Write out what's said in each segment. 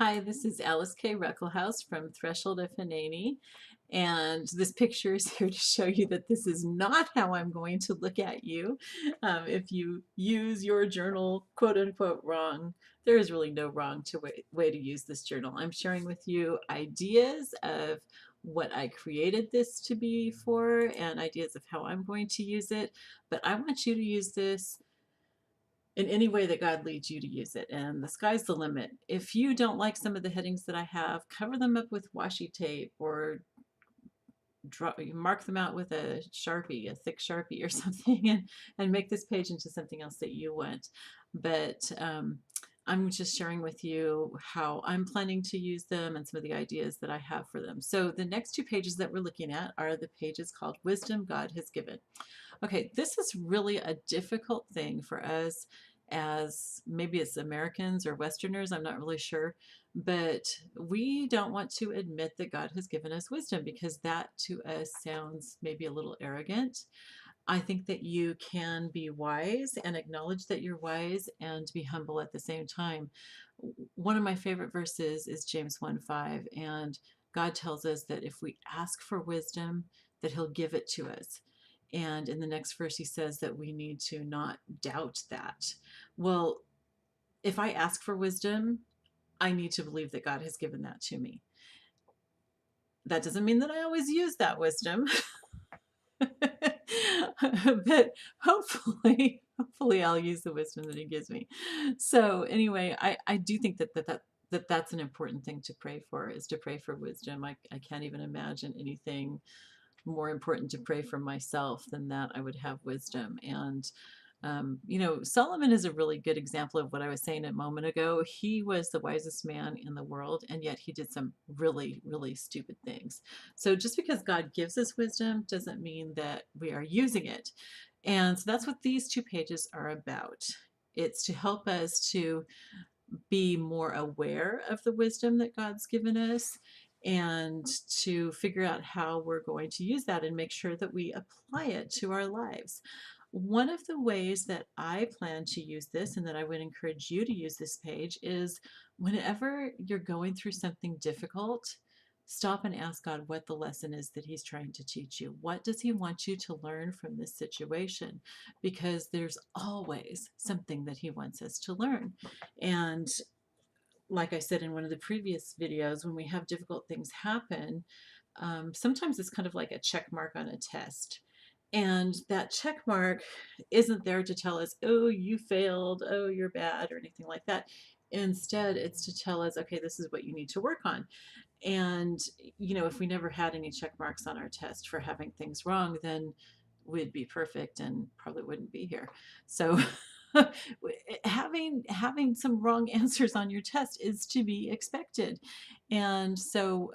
Hi, this is Alice K. Ruckelhaus from Threshold of Hanani, and this picture is here to show you that this is not how I'm going to look at you. If you use your journal quote unquote wrong, there is really no wrong way to use this journal. I'm sharing with you ideas of what I created this to be for and ideas of how I'm going to use it, but I want you to use this in any way that God leads you to use it. And the sky's the limit. If you don't like some of the headings that I have, cover them up with washi tape or mark them out with a Sharpie, a thick Sharpie or something, and make this page into something else that you want. But I'm just sharing with you how I'm planning to use them and some of the ideas that I have for them. So the next two pages that we're looking at are the pages called Wisdom God Has Given. Okay, this is really a difficult thing for us as maybe as Americans or Westerners, I'm not really sure, but we don't want to admit that God has given us wisdom because that to us sounds maybe a little arrogant. I think that you can be wise and acknowledge that you're wise and be humble at the same time. One of my favorite verses is James 1:5, and God tells us that if we ask for wisdom, that He'll give it to us. And in the next verse, He says that we need to not doubt that. Well, if I ask for wisdom, I need to believe that God has given that to me. That doesn't mean that I always use that wisdom. But hopefully I'll use the wisdom that he gives me. So anyway, I do think that's an important thing to pray for, is to pray for wisdom. I can't even imagine anything more important to pray for myself than that I would have wisdom. And Solomon is a really good example of what I was saying a moment ago. He was the wisest man in the world, and yet he did some really, really stupid things. So just because God gives us wisdom doesn't mean that we are using it. And so that's what these two pages are about. It's to help us to be more aware of the wisdom that God's given us and to figure out how we're going to use that and make sure that we apply it to our lives. One of the ways that I plan to use this and that I would encourage you to use this page is whenever you're going through something difficult, stop and ask God what the lesson is that He's trying to teach you. What does He want you to learn from this situation? Because there's always something that He wants us to learn. And like I said in one of the previous videos, when we have difficult things happen, sometimes it's kind of like a check mark on a test. And that check mark isn't there to tell us, oh, you failed, oh, you're bad, or anything like that. Instead, it's to tell us, okay, this is what you need to work on. And, if we never had any check marks on our test for having things wrong, then we'd be perfect and probably wouldn't be here. So having some wrong answers on your test is to be expected. And so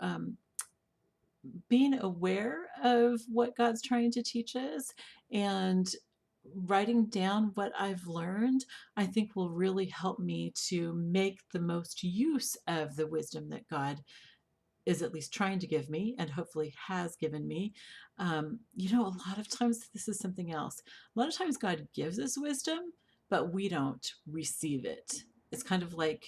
being aware of what God's trying to teach us and writing down what I've learned, I think will really help me to make the most use of the wisdom that God is at least trying to give me and hopefully has given me. A lot of times this is something else. A lot of times God gives us wisdom, but we don't receive it. It's kind of like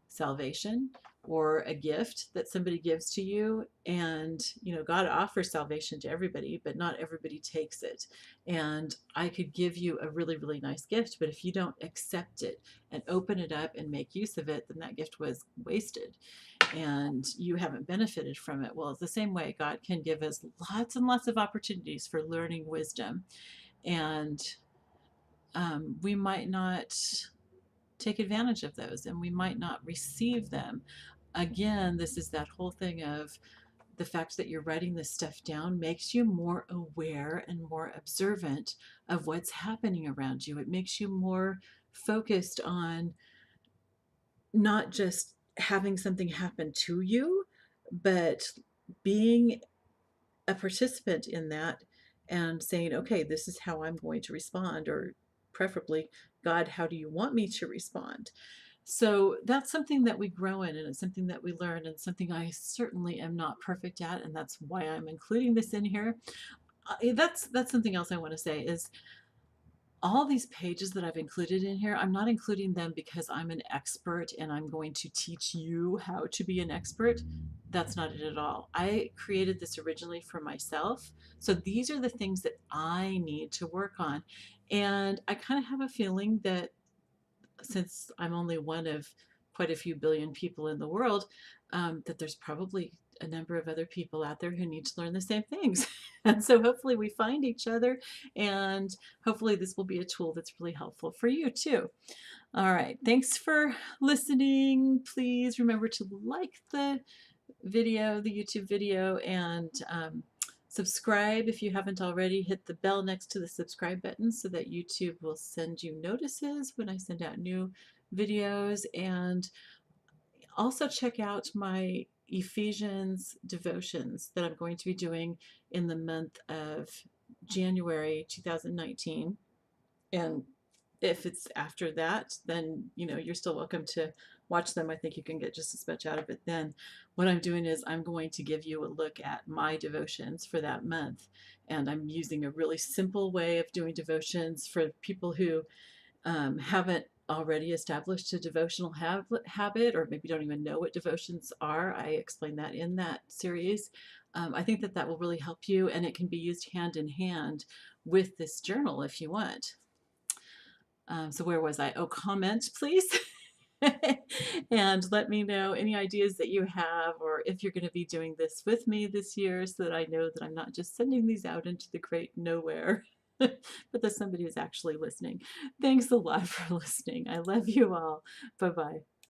salvation or a gift that somebody gives to you. And, God offers salvation to everybody, but not everybody takes it. And I could give you a really, really nice gift, but if you don't accept it and open it up and make use of it, then that gift was wasted and you haven't benefited from it. Well, it's the same way God can give us lots and lots of opportunities for learning wisdom. And we might not take advantage of those and we might not receive them. Again, this is that whole thing of the fact that you're writing this stuff down makes you more aware and more observant of what's happening around you. It makes you more focused on not just having something happen to you, but being a participant in that and saying, okay, this is how I'm going to respond, or preferably, God, how do you want me to respond? So that's something that we grow in, and it's something that we learn, and something I certainly am not perfect at, and that's why I'm including this in here. That's something else I want to say is all these pages that I've included in here, I'm not including them because I'm an expert and I'm going to teach you how to be an expert. That's not it at all. I created this originally for myself. So these are the things that I need to work on. And I kind of have a feeling that since I'm only one of quite a few billion people in the world, that there's probably a number of other people out there who need to learn the same things. And so hopefully we find each other, and hopefully this will be a tool that's really helpful for you too. All right, thanks for listening. Please remember to like the video, the YouTube video, and subscribe if you haven't already. Hit the bell next to the subscribe button so that YouTube will send you notices when I send out new videos. And also check out my Ephesians devotions that I'm going to be doing in the month of January 2019. And if it's after that, then you're still welcome to watch them. I think you can get just as much out of it then. What I'm doing is I'm going to give you a look at my devotions for that month. And I'm using a really simple way of doing devotions for people who haven't already established a devotional habit, or maybe don't even know what devotions are. I explain that in that series. I think that that will really help you, and it can be used hand in hand with this journal if you want. So where was I? Oh, comment, please. And let me know any ideas that you have, or if you're going to be doing this with me this year, so that I know that I'm not just sending these out into the great nowhere, but that somebody is actually listening. Thanks a lot for listening. I love you all. Bye-bye.